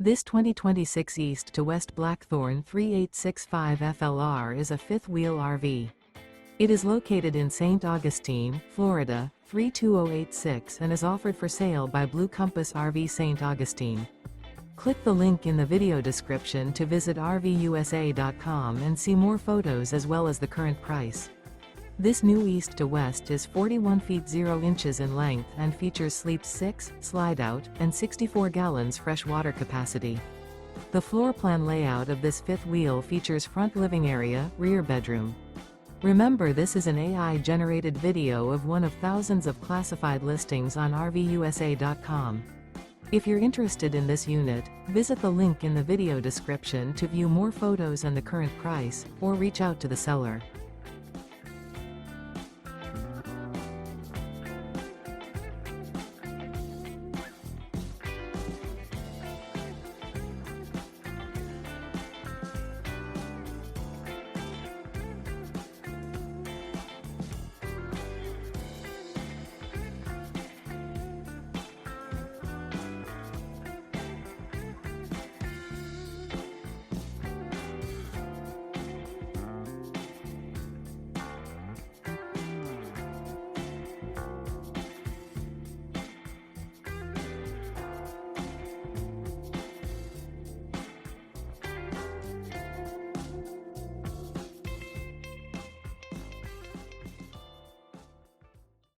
This 2026 East to West Blackthorn 3865 FLR is a fifth-wheel RV. It is located in St. Augustine, Florida, 32086 and is offered for sale by Blue Compass RV St. Augustine. Click the link in the video description to visit RVUSA.com and see more photos as well as the current price. This new East to West is 41 feet 0 inches in length and features sleep 6, slide-out, and 64 gallons fresh water capacity. The floor plan layout of this fifth wheel features front living area, rear bedroom. Remember, this is an AI-generated video of one of thousands of classified listings on RVUSA.com. If you're interested in this unit, visit the link in the video description to view more photos and the current price, or reach out to the seller.